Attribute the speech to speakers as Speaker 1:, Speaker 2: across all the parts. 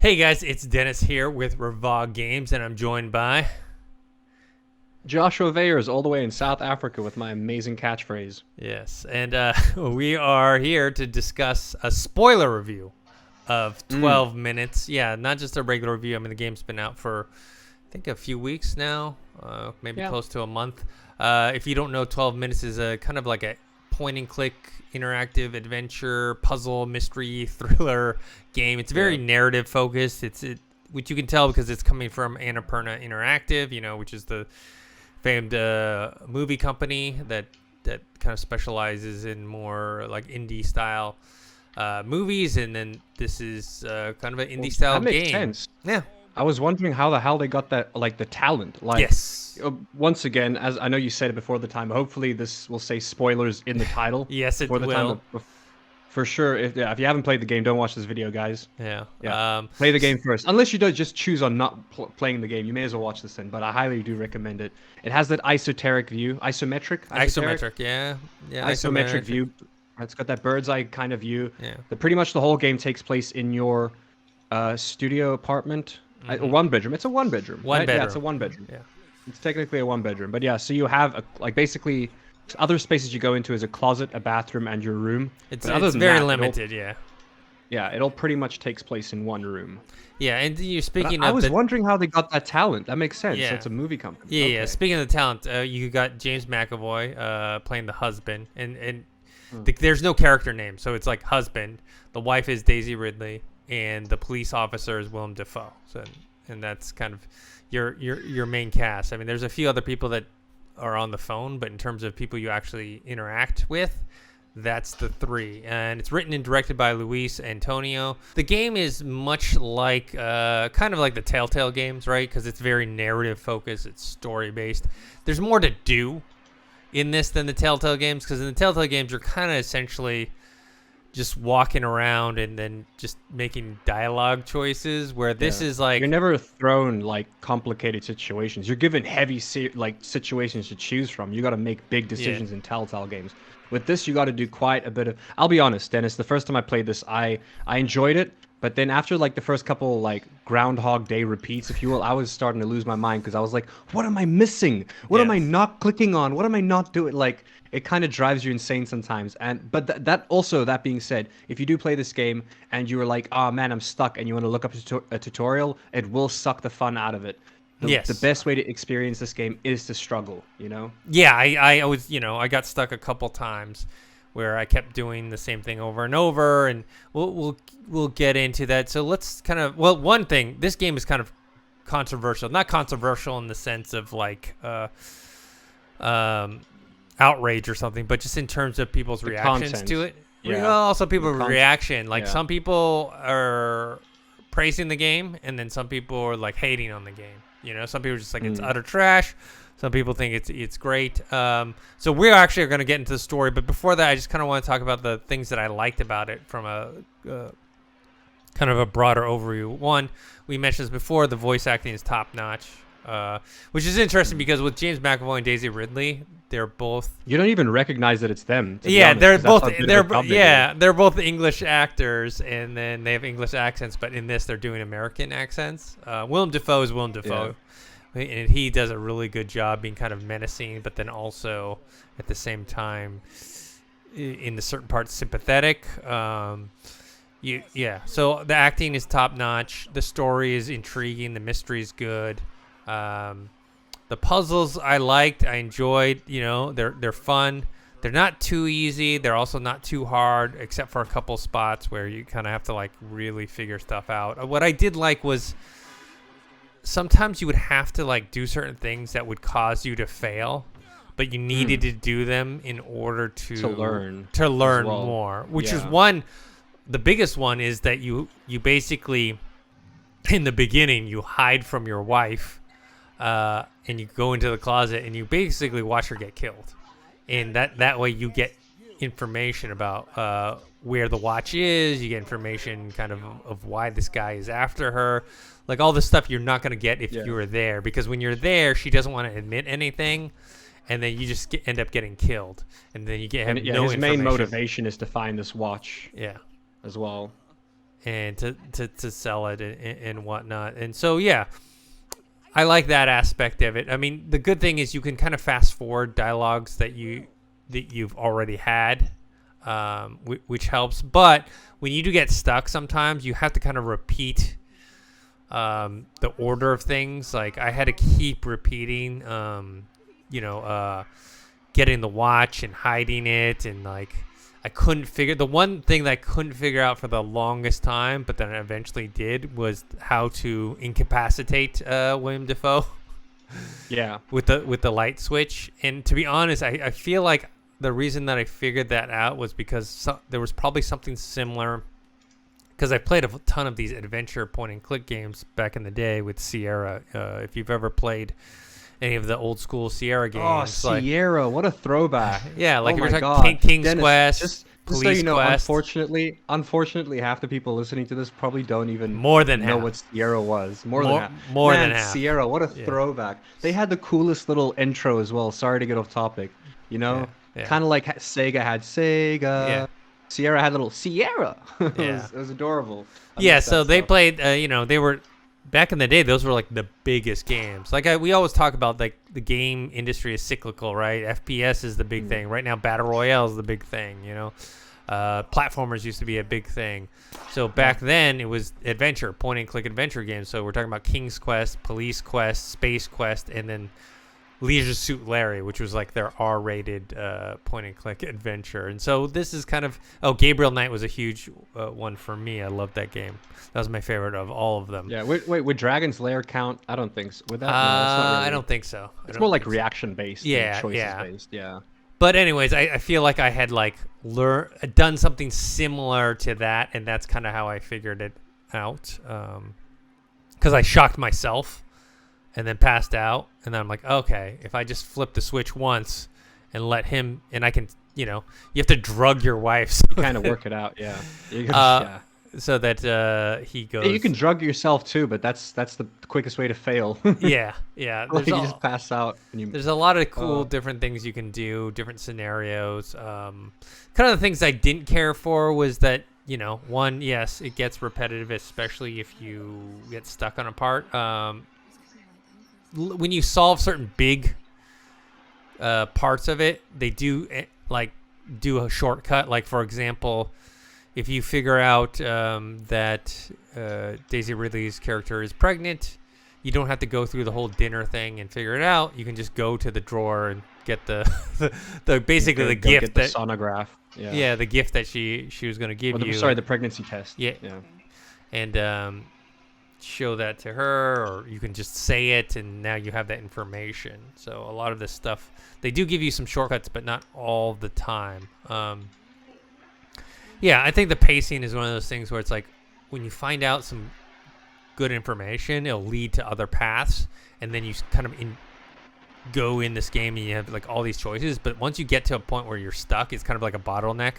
Speaker 1: Hey guys, it's Dennis here with Revog Games, and I'm joined by...
Speaker 2: Joshua Vayers all the way in South Africa with my amazing catchphrase.
Speaker 1: Yes, and we are here to discuss a spoiler review of 12 minutes. Yeah, not just a regular review. I mean, the game's been out for, I think, a few weeks now, maybe close to a month. If you don't know, 12 minutes is a kind of like a point-and-click interactive adventure, puzzle, mystery, thriller game. It's very narrative-focused. Which you can tell because it's coming from Annapurna Interactive, which is the famed movie company that kind of specializes in more like indie style movies, and then this is kind of an indie style game.
Speaker 2: That makes sense.
Speaker 1: Yeah.
Speaker 2: I was wondering how the hell they got that, like the talent. Like,
Speaker 1: yes.
Speaker 2: Once again, as I know you said it before the time, hopefully this will say spoilers in the title.
Speaker 1: Yes, it
Speaker 2: will. For sure. If you haven't played the game, don't watch this video, guys.
Speaker 1: Yeah.
Speaker 2: Play the game first. Unless you don't just choose on not playing the game, you may as well watch this then. But I highly do recommend it. It has that isometric view. Isometric,
Speaker 1: yeah.
Speaker 2: Isometric view. It's got that bird's eye kind of view.
Speaker 1: Yeah.
Speaker 2: Pretty much the whole game takes place in your studio apartment. One bedroom. It's a one bedroom.
Speaker 1: One bedroom.
Speaker 2: Yeah, it's a one bedroom.
Speaker 1: Yeah.
Speaker 2: It's technically a one bedroom. But yeah, so you have basically other spaces you go into is a closet, a bathroom, and your room.
Speaker 1: It's very limited, yeah.
Speaker 2: Yeah, it all pretty much takes place in one room.
Speaker 1: Yeah, and you're speaking
Speaker 2: I was wondering how they got that talent. That makes sense.
Speaker 1: Yeah.
Speaker 2: It's a movie company.
Speaker 1: Yeah,
Speaker 2: okay.
Speaker 1: yeah. Speaking of the talent, you got James McAvoy playing the husband, and there's no character name, so it's like husband. The wife is Daisy Ridley, and the police officer is Willem Dafoe. So, and that's kind of your main cast. I mean, there's a few other people that are on the phone, but in terms of people you actually interact with, that's the three. And it's written and directed by Luis Antonio. The game is much like kind of like the Telltale games, right? Because it's very narrative focused, it's story based. There's more to do in this than the Telltale games, because in the Telltale games you're kind of essentially just walking around and then just making dialogue choices, where this is like...
Speaker 2: You're never thrown, like, complicated situations. You're given heavy, situations to choose from. You got to make big decisions in Telltale games. With this, you got to do quite a bit of... I'll be honest, Dennis, the first time I played this, I enjoyed it, but then after, like, the first couple, like, Groundhog Day repeats, if you will, I was starting to lose my mind, because I was like, what am I missing? What am I not clicking on? What am I not doing? Like... It kind of drives you insane sometimes, but that being said, if you do play this game and you were like, oh man, I'm stuck, and you want to look up a tutorial, it will suck the fun out of it. The best way to experience this game is to struggle,
Speaker 1: Yeah, I was, I got stuck a couple times where I kept doing the same thing over and over, and we'll get into that. So let's kind of, one thing, this game is kind of controversial, not controversial in the sense of like outrage or something, but just in terms of people's reactions to it.
Speaker 2: Yeah.
Speaker 1: Also people's reaction. Like some people are praising the game, and then some people are like hating on the game. Some people are just like it's utter trash. Some people think it's great. So we're actually going to get into the story, but before that, I just kind of want to talk about the things that I liked about it from a kind of a broader overview. One, we mentioned this before, the voice acting is top notch. Which is interesting because with James McAvoy and Daisy Ridley, they're both...
Speaker 2: You don't even recognize that it's them.
Speaker 1: Yeah, they're both English actors, and then they have English accents, but in this they're doing American accents. Willem Dafoe is Willem Dafoe, and he does a really good job being kind of menacing, but then also at the same time, in the certain parts, sympathetic. So the acting is top notch. The story is intriguing. The mystery is good. The puzzles I liked, I enjoyed. They're fun. They're not too easy. They're also not too hard, except for a couple spots where you kind of have to like really figure stuff out. What I did like was sometimes you would have to like do certain things that would cause you to fail, but you needed to do them in order to learn more. Which is one. The biggest one is that you basically in the beginning you hide from your wife. And you go into the closet and you basically watch her get killed, and that way you get information about where the watch is. You get information kind of why this guy is after her, like all the stuff you're not going to get if you were there, because when you're there she doesn't want to admit anything, and then you just end up getting killed, and then you get no
Speaker 2: his main motivation is to find this watch
Speaker 1: as
Speaker 2: well.
Speaker 1: and to sell it and whatnot. And so yeah, I like that aspect of it. I mean, the good thing is you can kind of fast forward dialogues that you've already had, which helps. But when you do get stuck, sometimes you have to kind of repeat the order of things. Like I had to keep repeating, getting the watch and hiding it, and like I couldn't figure the one thing that I couldn't figure out for the longest time, but then I eventually did, was how to incapacitate Willem Dafoe.
Speaker 2: Yeah.
Speaker 1: With the light switch. And to be honest, I feel like the reason that I figured that out was because there was probably something similar, because I played a ton of these adventure point-and-click games back in the day with Sierra. If you've ever played any of the old school Sierra games.
Speaker 2: Oh, Sierra, what a throwback.
Speaker 1: Yeah, like
Speaker 2: oh
Speaker 1: if you're talking King's
Speaker 2: Dennis,
Speaker 1: Quest,
Speaker 2: just
Speaker 1: Police
Speaker 2: so you know,
Speaker 1: Quest.
Speaker 2: unfortunately, half the people listening to this probably don't even
Speaker 1: half.
Speaker 2: know what Sierra was. More than half.
Speaker 1: Sierra,
Speaker 2: what a throwback. They had the coolest little intro as well. Sorry to get off topic. Yeah. Kind of like Sega had Sega.
Speaker 1: Yeah.
Speaker 2: Sierra had little Sierra. it
Speaker 1: Yeah.
Speaker 2: was adorable.
Speaker 1: Yeah, so they played, they were, back in the day, those were like the biggest games. Like we always talk about, like the game industry is cyclical, right? FPS is the big thing. Right now, Battle Royale is the big thing, Platformers used to be a big thing. So back then, it was adventure, point-and-click adventure games. So we're talking about King's Quest, Police Quest, Space Quest, and then Leisure Suit Larry, which was like their R-rated point-and-click adventure. And so this is kind of... Oh, Gabriel Knight was a huge one for me. I loved that game. That was my favorite of all of them.
Speaker 2: Yeah, wait, would Dragon's Lair count? I don't think so. Would that? No, that's not really...
Speaker 1: I don't think so.
Speaker 2: It's more like reaction-based
Speaker 1: yeah,
Speaker 2: choices-based. Yeah.
Speaker 1: But anyways, I feel like I had like done something similar to that, and that's kind of how I figured it out. Because I shocked myself and then passed out, and then I'm like, okay, if I just flip the switch once and let him, and I can, you have to drug your wife. So
Speaker 2: you kind of work it out, yeah. Yeah.
Speaker 1: So that he goes.
Speaker 2: Yeah, you can drug yourself too, but that's the quickest way to fail.
Speaker 1: yeah.
Speaker 2: Like you just pass out.
Speaker 1: There's a lot of cool different things you can do, different scenarios. Kind of the things I didn't care for was that, one, yes, it gets repetitive, especially if you get stuck on a part. When you solve certain big parts of it, they do do a shortcut. Like, for example, if you figure out that Daisy Ridley's character is pregnant, you don't have to go through the whole dinner thing and figure it out. You can just go to the drawer and get the basically the gift,
Speaker 2: the sonograph.
Speaker 1: Yeah, the gift that she was going to give you.
Speaker 2: Sorry, the pregnancy test.
Speaker 1: Yeah. And show that to her, or you can just say it, and now you have that information. So a lot of this stuff, they do give you some shortcuts, but not all the time. Yeah, I think the pacing is one of those things where it's like when you find out some good information, it'll lead to other paths, and then you kind of go in this game and you have like all these choices. But once you get to a point where you're stuck, it's kind of like a bottleneck,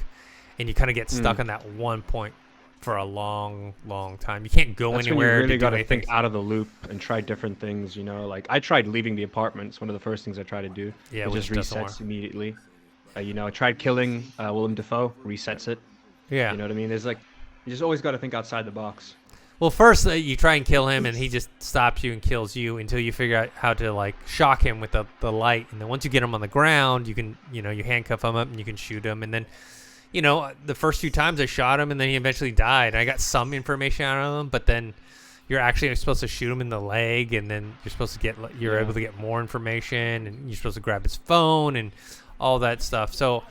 Speaker 1: and you kind of get stuck on that one point for a long, long time. You can't go anywhere.
Speaker 2: You really got to think out of the loop and try different things. Like I tried leaving the apartment. It's one of the first things I try to do.
Speaker 1: Yeah,
Speaker 2: it just resets immediately. I tried killing Willem Dafoe. Resets it.
Speaker 1: Yeah.
Speaker 2: You know what I mean? There's like, you just always got to think outside the box.
Speaker 1: Well, first you try and kill him, and he just stops you and kills you until you figure out how to like shock him with the light. And then once you get him on the ground, you can, you handcuff him up and you can shoot him. And then, the first few times I shot him, and then he eventually died. I got some information out of him, but then you're actually supposed to shoot him in the leg, and then you're supposed to you're able to get more information, and you're supposed to grab his phone and all that stuff. So.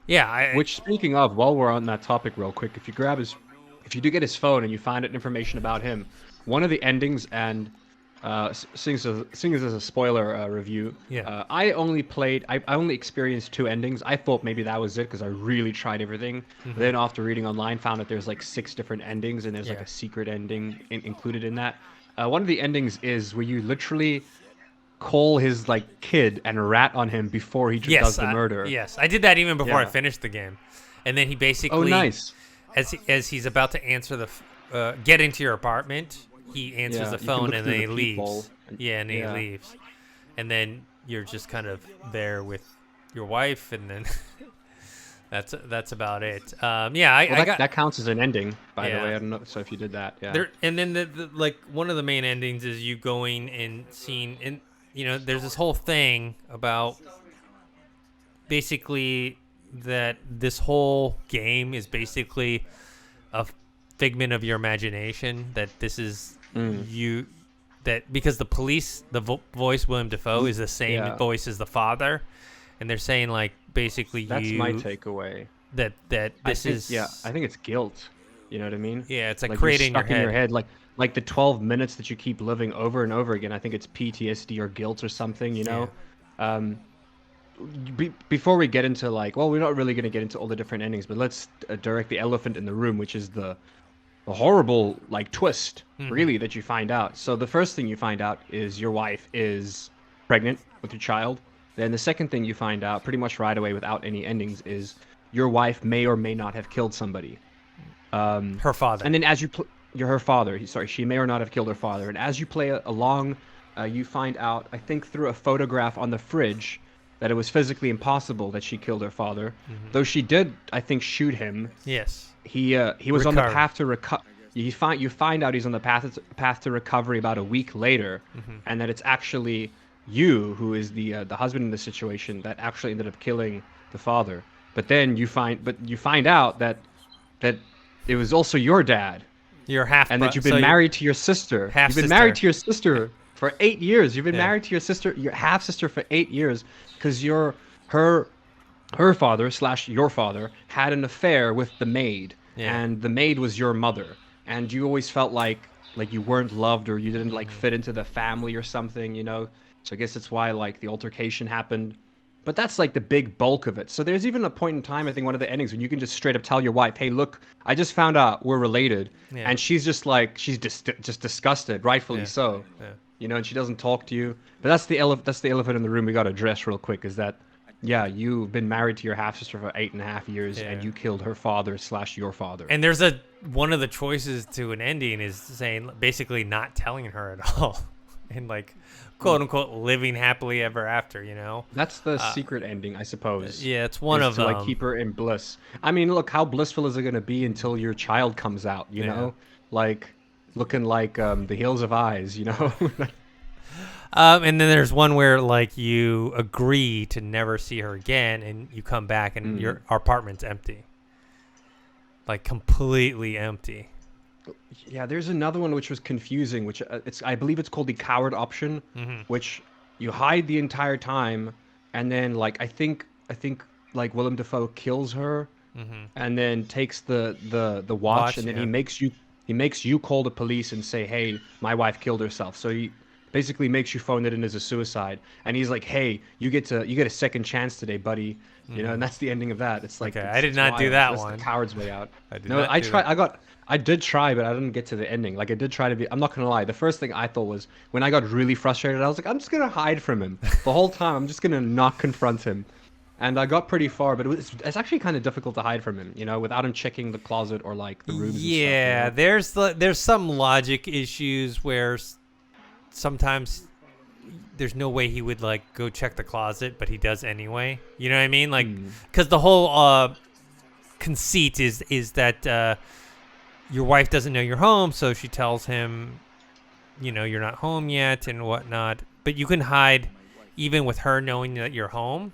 Speaker 1: Yeah.
Speaker 2: Which, speaking of, while we're on that topic real quick, if you do get his phone and you find out information about him, one of the endings, and seeing as a spoiler review, I only experienced 2 endings. I thought maybe that was it because I really tried everything. Mm-hmm. Then after reading online, found that there's like 6 different endings, and there's like a secret ending included in that. One of the endings is where you literally call his like kid and rat on him before he does the murder.
Speaker 1: Yes, I did that even before I finished the game, and then he basically.
Speaker 2: Oh, nice.
Speaker 1: As he's about to answer get into your apartment, he answers the phone and then he leaves. And he leaves, and then you're just kind of there with your wife, and then That's about it.
Speaker 2: That counts as an ending, by the way. I don't know. So if you did that, yeah.
Speaker 1: And then like one of the main endings is you going and seeing, and there's this whole thing about basically that this whole game is basically a figment of your imagination. That this is you. That because the police, the voice Willem Dafoe is the same voice as the father, and they're saying like basically
Speaker 2: that's my takeaway.
Speaker 1: That this is
Speaker 2: I think it's guilt. You know what I mean?
Speaker 1: Yeah, it's like creating
Speaker 2: you're stuck in your head, like the 12 minutes that you keep living over and over again. I think it's PTSD or guilt or something. Before we get into we're not really going to get into all the different endings, but let's direct the elephant in the room, which is the horrible twist really that you find out. So the first thing you find out is your wife is pregnant with your child. Then the second thing you find out pretty much right away without any endings is your wife may or may not have killed somebody.
Speaker 1: Her father.
Speaker 2: And then as you're her father. Sorry, she may or not have killed her father. And as you play along, you find out, I think through a photograph on the fridge, that it was physically impossible that she killed her father. Though she did, I think, shoot him.
Speaker 1: Yes.
Speaker 2: He was on the path to recover. You find out he's on the path to recovery about a week later, and that it's actually you who is the husband in the situation that actually ended up killing the father. But then you find out that it was also your dad.
Speaker 1: Your half,
Speaker 2: and that you've been married to your sister. You've been married to your sister for 8 years. You've been married to your half sister for 8 years because her father / your father had an affair with the maid, and the maid was your mother, and you always felt like you weren't loved or you didn't fit into the family or something, So I guess that's why the altercation happened. But that's the big bulk of it. So there's even a point in time, I think one of the endings, when you can just straight up tell your wife, "Hey, look, I just found out we're related," and she's just she's just disgusted, rightfully so. And she doesn't talk to you. But that's the elephant in the room we got to address real quick. Is that you've been married to your half sister for 8.5 years, and you killed her father / your father.
Speaker 1: And there's one of the choices to an ending is saying basically not telling her at all, and quote unquote living happily ever after.
Speaker 2: That's the secret ending, I suppose.
Speaker 1: Yeah, it's one of
Speaker 2: to keep her in bliss. I mean, look, how blissful is it going to be until your child comes out? You know, looking like the Hills of Eyes.
Speaker 1: And then there's one where you agree to never see her again, and you come back and our apartment's empty, completely empty.
Speaker 2: Yeah, there's another one which was confusing, which I believe it's called the coward option, which you hide the entire time, and then I think Willem Dafoe kills her, and then takes the watch, and then he makes you call the police and say, "Hey, my wife killed herself." So he basically makes you phone it in as a suicide, and he's like, "Hey, you get a second chance today, buddy." And that's the ending of that. It's
Speaker 1: okay. I did not do that one.
Speaker 2: That's the coward's way out. I did try, but I didn't get to the ending. I did try to be. I'm not gonna lie. The first thing I thought was when I got really frustrated, I was like, I'm just gonna hide from him the whole time. I'm just gonna not confront him. And I got pretty far, but it's actually kind of difficult to hide from him, without him checking the closet or the rooms.
Speaker 1: Yeah,
Speaker 2: and stuff,
Speaker 1: there's some logic issues where sometimes there's no way he would go check the closet, but he does anyway. You know what I mean? Because the whole conceit is that your wife doesn't know you're home, so she tells him, you're not home yet and whatnot. But you can hide even with her knowing that you're home,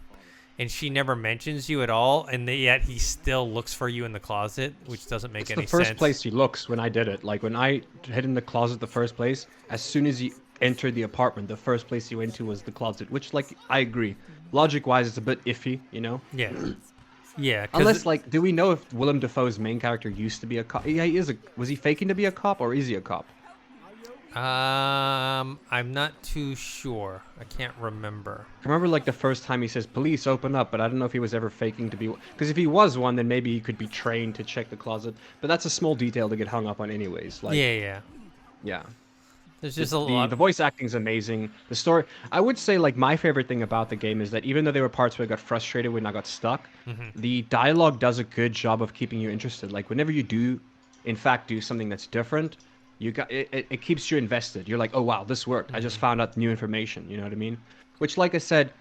Speaker 1: and she never mentions you at all, and yet he still looks for you in the closet, which doesn't make any sense.
Speaker 2: It's the first place he looks when I did it. When I hid in the closet the first place, as soon as he entered the apartment, the first place he went to was the closet, which I agree. Logic-wise, it's a bit iffy,
Speaker 1: Yeah. Yeah.
Speaker 2: Unless, do we know if Willem Dafoe's main character used to be a cop? Yeah, he is was he faking to be a cop, or is he a cop?
Speaker 1: I'm not too sure. I can't remember.
Speaker 2: I remember the first time he says, "Police, open up," but I don't know if he was ever faking to be. Because if he was one, then maybe he could be trained to check the closet. But that's a small detail to get hung up on, anyways.
Speaker 1: Yeah. There's just a lot.
Speaker 2: The voice acting is amazing. The story, I would say, my favorite thing about the game is that even though there were parts where I got frustrated when I got stuck, the dialogue does a good job of keeping you interested. Whenever you do, in fact, do something that's different, it keeps you invested. You're like, "Oh wow, this worked. I just found out new information." You know what I mean? Which, like I said,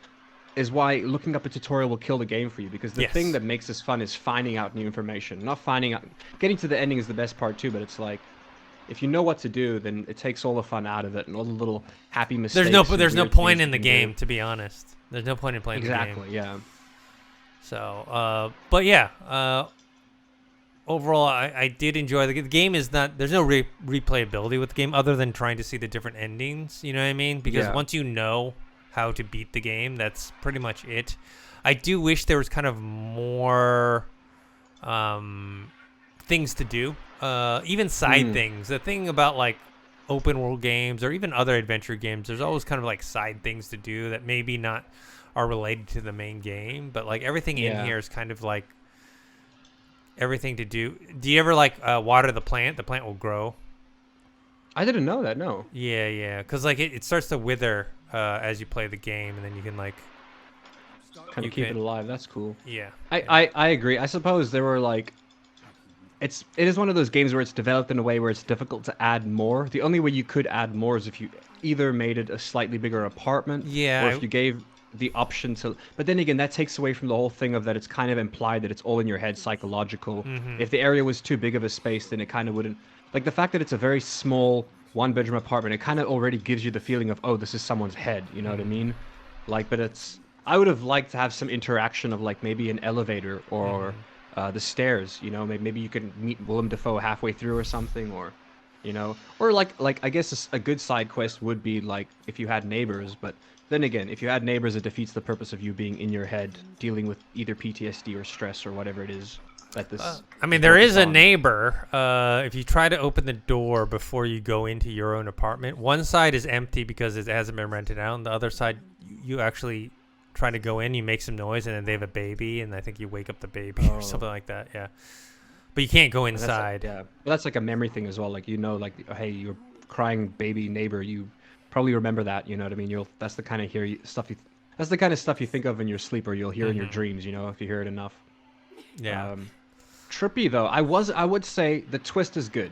Speaker 2: is why looking up a tutorial will kill the game for you, because the
Speaker 1: Yes.
Speaker 2: thing that makes this fun is finding out new information. Not finding out, getting to the ending is the best part too, but it's like, if you know what to do, then it takes all the fun out of it and all the little happy mistakes.
Speaker 1: There's no point in the game, to be honest. There's no point in playing the game.
Speaker 2: Exactly, yeah.
Speaker 1: So, but yeah, overall, I did enjoy the game. Is not, there's no replayability with the game other than trying to see the different endings. You know what I mean? Because once you know how to beat the game, that's pretty much it. I do wish there was kind of more things to do, even side things. The thing about like open world games or even other adventure games, there's always kind of like side things to do that maybe not are related to the main game, but like everything in here is kind of like everything to do. Do you ever like water the plant? The plant will grow.
Speaker 2: I didn't know that. No.
Speaker 1: Yeah, because like it starts to wither as you play the game, and then you can like
Speaker 2: kind of keep it alive. That's cool.
Speaker 1: Yeah.
Speaker 2: I agree. I suppose there were like, it is one of those games where it's developed in a way where it's difficult to add more. The only way you could add more is if you either made it a slightly bigger apartment, or if you gave the option to, but then again, that takes away from the whole thing of that it's kind of implied that it's all in your head, psychological. If the area was too big of a space, then it kind of wouldn't, like the fact that it's a very small one-bedroom apartment, it kind of already gives you the feeling of, oh, this is someone's head, you know what I mean? Like, but I would have liked to have some interaction of like maybe an elevator or the stairs, you know, maybe you could meet Willem Dafoe halfway through or something, or, you know, or like I guess a good side quest would be like if you had neighbors, but then again, if you had neighbors, it defeats the purpose of you being in your head, dealing with either PTSD or stress or whatever it is that this.
Speaker 1: I mean, there is a neighbor. If you try to open the door before you go into your own apartment, one side is empty because it hasn't been rented out, and the other side, you actually try to go in, you make some noise, and then they have a baby, and I think you wake up the baby or something like that. Yeah, but you can't go inside.
Speaker 2: Well, that's like a memory thing as well. Like, you know, like, hey, your crying baby neighbor, you probably remember that, you know what I mean? That's the kind of stuff you think of in your sleep, or you'll hear in your dreams, you know, if you hear it enough.
Speaker 1: Yeah.
Speaker 2: Trippy though, I would say the twist is good.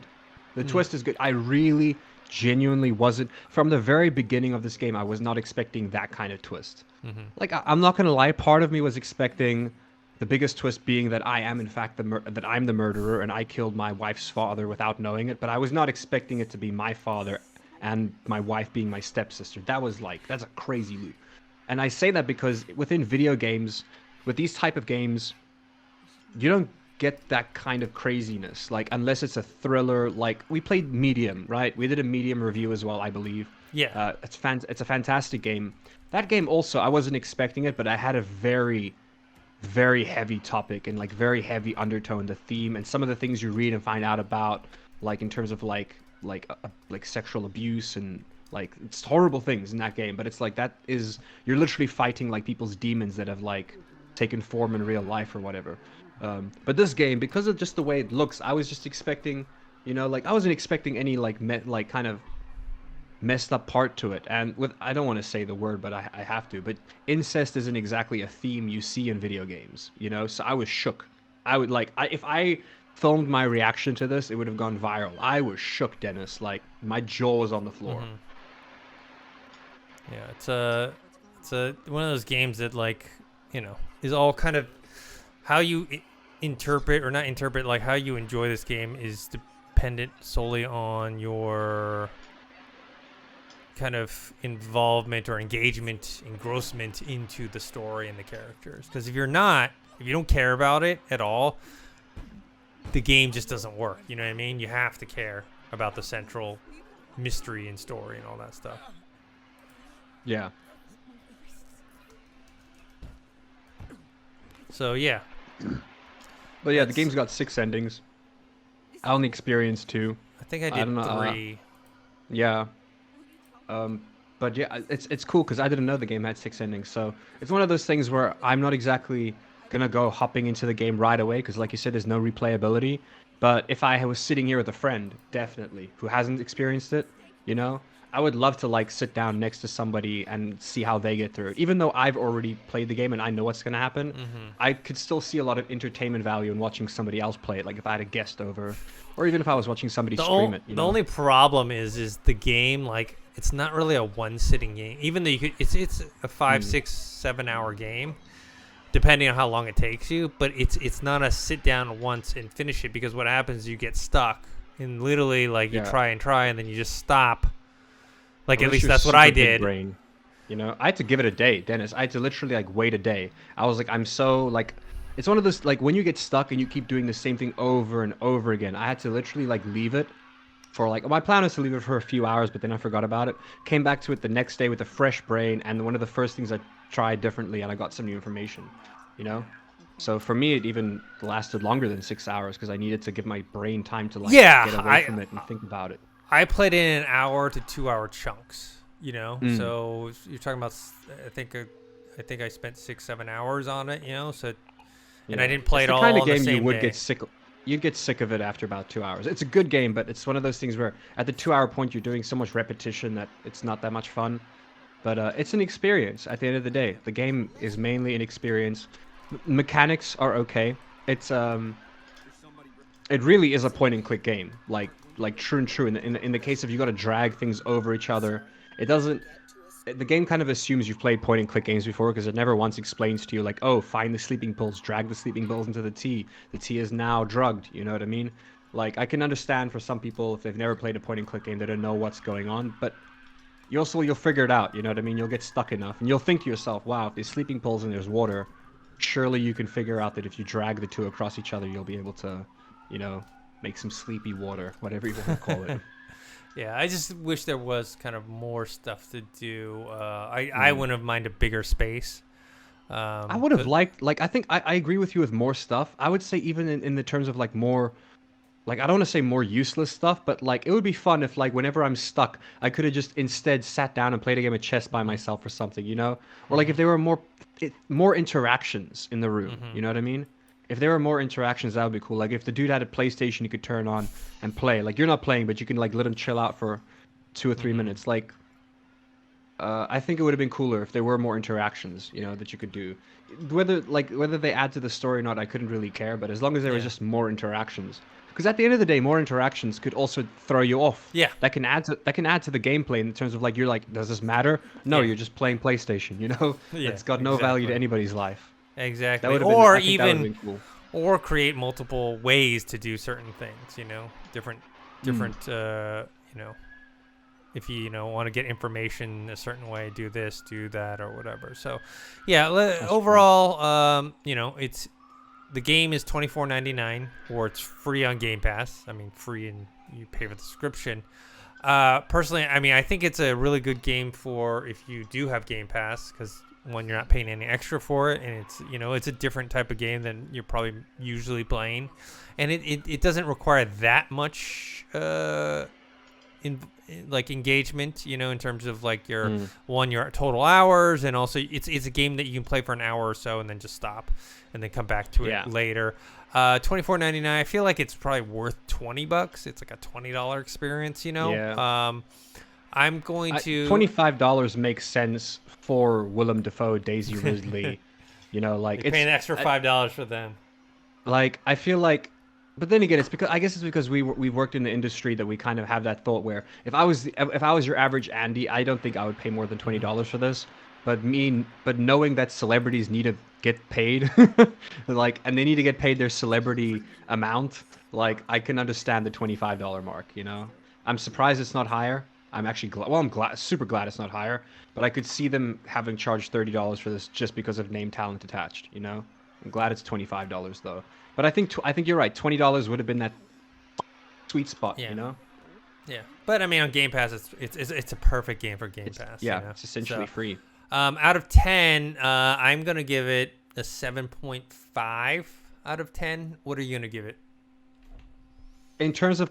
Speaker 2: The twist is good. I really genuinely wasn't, from the very beginning of this game, I was not expecting that kind of twist. Like, I'm not gonna lie, part of me was expecting the biggest twist being that I am in fact that I'm the murderer and I killed my wife's father without knowing it, but I was not expecting it to be my father and my wife being my stepsister. That's a crazy loop. And I say that because within video games, with these type of games, you don't get that kind of craziness. Like, unless it's a thriller, like we played Medium, right? We did a Medium review as well, I believe.
Speaker 1: Yeah.
Speaker 2: It's a fantastic game. That game also, I wasn't expecting it, but I had a very, very heavy topic and like very heavy undertone, the theme, and some of the things you read and find out about, like in terms of like sexual abuse and like it's horrible things in that game. But it's like you're literally fighting like people's demons that have like taken form in real life or whatever. But this game, because of just the way it looks, I was just expecting, you know, like I wasn't expecting any like kind of messed up part to it. And I don't want to say the word, but I have to. But incest isn't exactly a theme you see in video games, you know. So I was shook. If I filmed my reaction to this, it would have gone viral. I was shook, Dennis. Like, my jaw was on the floor.
Speaker 1: Yeah, it's one of those games that, like, you know, is all kind of how you interpret or not interpret, like how you enjoy this game is dependent solely on your kind of involvement or engrossment into the story and the characters. Because if you don't care about it at all, the game just doesn't work. You know what I mean? You have to care about the central mystery and story and all that stuff.
Speaker 2: Yeah.
Speaker 1: So, yeah.
Speaker 2: But yeah, the game's got 6 endings. I only experienced 2.
Speaker 1: I think I did 3.
Speaker 2: Yeah. But yeah, it's cool because I didn't know the game had 6 endings. So it's one of those things where I'm not exactly gonna go hopping into the game right away because, like you said, there's no replayability. But if I was sitting here with a friend, definitely, who hasn't experienced it, you know, I would love to like sit down next to somebody and see how they get through it. Even though I've already played the game and I know what's gonna happen, I could still see a lot of entertainment value in watching somebody else play it. Like if I had a guest over, or even if I was watching somebody stream it. You know?
Speaker 1: The only problem is the game, like, it's not really a one sitting game. Even though it's a 5, 6, 7 hour game, depending on how long it takes you. But it's not a sit down once and finish it, because what happens is you get stuck and literally like you try and then you just stop. Like at least that's what I did.
Speaker 2: Brain. You know, I had to give it a day, Dennis. I had to literally like wait a day. I was like, I'm so like, it's one of those like when you get stuck and you keep doing the same thing over and over again. I had to literally like leave it for like, my plan was to leave it for a few hours, but then I forgot about it. Came back to it the next day with a fresh brain, and one of the first things I tried differently, and I got some new information, you know? So for me, it even lasted longer than 6 hours because I needed to give my brain time to like get away from it and think about it.
Speaker 1: I played in 1 hour to 2 hour chunks, you know? So you're talking about, I think I spent 6-7 hours on it, you know? So, and I didn't play it all on the same day. It's the kind of game you would get sick of. You'd get sick of it after about 2 hours. It's a good game, but it's one of those things where at the 2 hour point, you're doing so much repetition that it's not that much fun. But it's an experience at the end of the day. The game is mainly an experience. Mechanics are okay. It's it really is a point and click game. Like true and true. In the case of you got to drag things over each other, it doesn't. The game kind of assumes you've played point and click games before, because it never once explains to you like, oh, find the sleeping pills, drag the sleeping pills into the tea. The tea is now drugged. You know what I mean? Like, I can understand for some people if they've never played a point and click game, they don't know what's going on, but you'll figure it out. You know what I mean? You'll get stuck enough, and you'll think to yourself, wow, if there's sleeping pills and there's water, surely you can figure out that if you drag the two across each other, you'll be able to, you know, make some sleepy water, whatever you want to call it. Yeah, I just wish there was kind of more stuff to do. I wouldn't have minded a bigger space.
Speaker 2: I would have liked, like, I think I agree with you with more stuff. I would say even in the terms of, like, more, like, I don't want to say more useless stuff, but, like, it would be fun if, like, whenever I'm stuck, I could have just instead sat down and played a game of chess by myself or something, you know? Or, like, if there were more interactions in the room, you know what I mean? If there were more interactions, that would be cool. Like, if the dude had a PlayStation, you could turn on and play. Like, you're not playing, but you can, like, let him chill out for 2 or 3 minutes. Like, I think it would have been cooler if there were more interactions, you know, that you could do. Whether they add to the story or not, I couldn't really care. But as long as there was just more interactions. Because at the end of the day, more interactions could also throw you off.
Speaker 1: Yeah.
Speaker 2: That can add to the gameplay in terms of, like, you're like, does this matter? No, you're just playing PlayStation, you know? Yeah, it's got no value to anybody's life.
Speaker 1: Exactly. Or even, or create multiple ways to do certain things, you know, different, you know, if you know, want to get information a certain way, do this, do that, or whatever. So, yeah, overall, you know, the game is $24.99, or it's free on Game Pass. I mean, free and you pay for the subscription. Personally, I mean, I think it's a really good game for if you do have Game Pass, because when you're not paying any extra for it, and it's, you know, it's a different type of game than you're probably usually playing, and it doesn't require that much like engagement, you know, in terms of like your total hours, and also it's a game that you can play for an hour or so and then just stop and then come back to it later. $24.99. I feel like it's probably worth $20. It's like a $20 experience, you know.
Speaker 2: Yeah.
Speaker 1: I'm going to
Speaker 2: $25 makes sense for Willem Dafoe, Daisy Ridley. You know, like
Speaker 1: you're paying an extra $5 for them.
Speaker 2: Like, I feel like, but then again, it's because we've worked in the industry that we kind of have that thought where if I was your average Andy, I don't think I would pay more than $20 for this. But knowing that celebrities need to get paid, like, and they need to get paid their celebrity amount, like, I can understand the $25 mark. You know, I'm surprised it's not higher. I'm actually glad. Well, I'm super glad it's not higher. But I could see them having charged $30 for this just because of name talent attached. You know, I'm glad it's $25 though. But I think you're right. $20 would have been that sweet spot.
Speaker 1: Yeah.
Speaker 2: You know.
Speaker 1: Yeah, but I mean, on Game Pass, it's a perfect game for Game Pass.
Speaker 2: Yeah,
Speaker 1: you know?
Speaker 2: It's essentially free.
Speaker 1: Out of 10, I'm gonna give it a 7.5 out of 10. What are you gonna give it?
Speaker 2: In terms of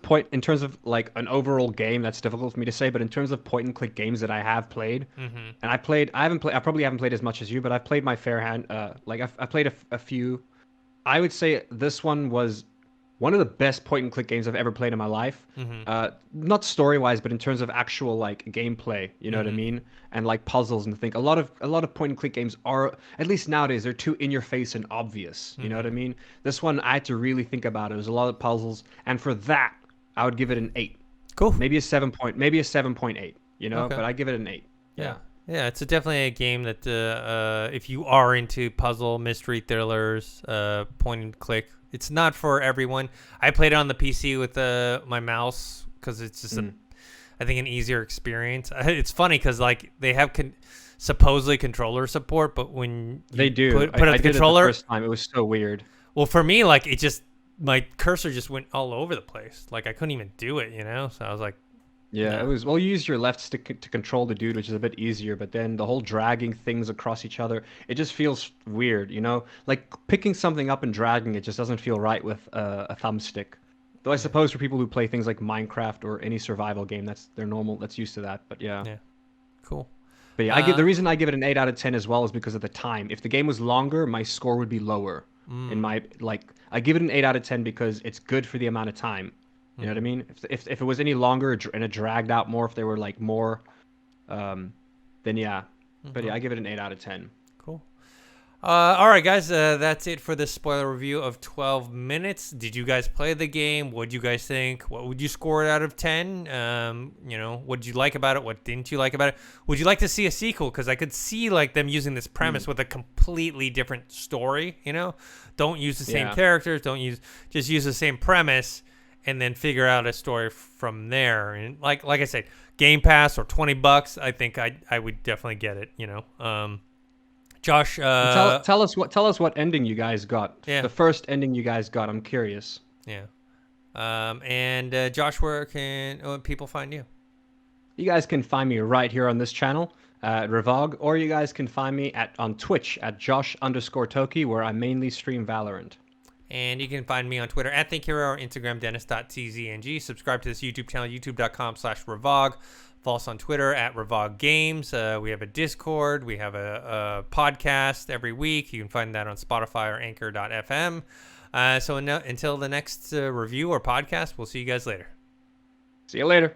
Speaker 2: like an overall game, that's difficult for me to say. But in terms of point and click games that I have played, and I probably haven't played as much as you, but I've played my fair hand. Like I played a few. I would say this one was one of the best point and click games I've ever played in my life. Not story wise, but in terms of actual like gameplay, you know what I mean, and like puzzles and think. A lot of point and click games are, at least nowadays, they're too in your face and obvious. You know what I mean? This one I had to really think about it. It was a lot of puzzles, and for that I would give it an 8.
Speaker 1: Cool.
Speaker 2: Maybe a 7.8. you know.
Speaker 1: Okay.
Speaker 2: But I give it an 8.
Speaker 1: Yeah. Yeah, it's definitely a game that if you are into puzzle, mystery thrillers, point and click, it's not for everyone. I played it on the PC with my mouse because it's just, I think, an easier experience. It's funny because like they have supposedly controller support, but when you
Speaker 2: they do,
Speaker 1: put up
Speaker 2: I
Speaker 1: the
Speaker 2: did
Speaker 1: controller,
Speaker 2: it the first time. It was so weird.
Speaker 1: Well, for me, like my cursor just went all over the place. Like I couldn't even do it, you know. So I was like.
Speaker 2: Yeah, it was. Well, you use your left stick to control the dude, which is a bit easier. But then the whole dragging things across each other, it just feels weird, you know. Like picking something up and dragging it just doesn't feel right with a thumbstick. Though I suppose for people who play things like Minecraft or any survival game, they're normal. That's used to that. But yeah.
Speaker 1: Yeah. Cool.
Speaker 2: But yeah, the reason I give it an 8 out of 10 as well is because of the time. If the game was longer, my score would be lower. In my I give it an 8 out of 10 because it's good for the amount of time. You know what I mean? If it was any longer and it dragged out more, if they were like more, then yeah. But yeah, I give it an 8 out of 10.
Speaker 1: Cool. All right, guys. That's it for this spoiler review of 12 minutes. Did you guys play the game? What did you guys think? What would you score it out of 10? You know, what did you like about it? What didn't you like about it? Would you like to see a sequel? Because I could see like them using this premise with a completely different story. You know, don't use the same characters. Just use the same premise. And then figure out a story from there. And like I said, Game Pass or $20, I think I would definitely get it. You know, Josh,
Speaker 2: tell us what ending you guys got.
Speaker 1: Yeah.
Speaker 2: The first ending you guys got. I'm curious.
Speaker 1: Yeah. And Josh, where can people find you?
Speaker 2: You guys can find me right here on this channel at Revog, or you guys can find me on Twitch at Josh_Toki, where I mainly stream Valorant.
Speaker 1: And you can find me on Twitter at ThinkHero or Instagram, Dennis.tzng. Subscribe to this YouTube channel, youtube.com/Revog. Follow us on Twitter at Revog Games. We have a Discord. We have a podcast every week. You can find that on Spotify or Anchor.fm. So until the next review or podcast, we'll see you guys later.
Speaker 2: See you later.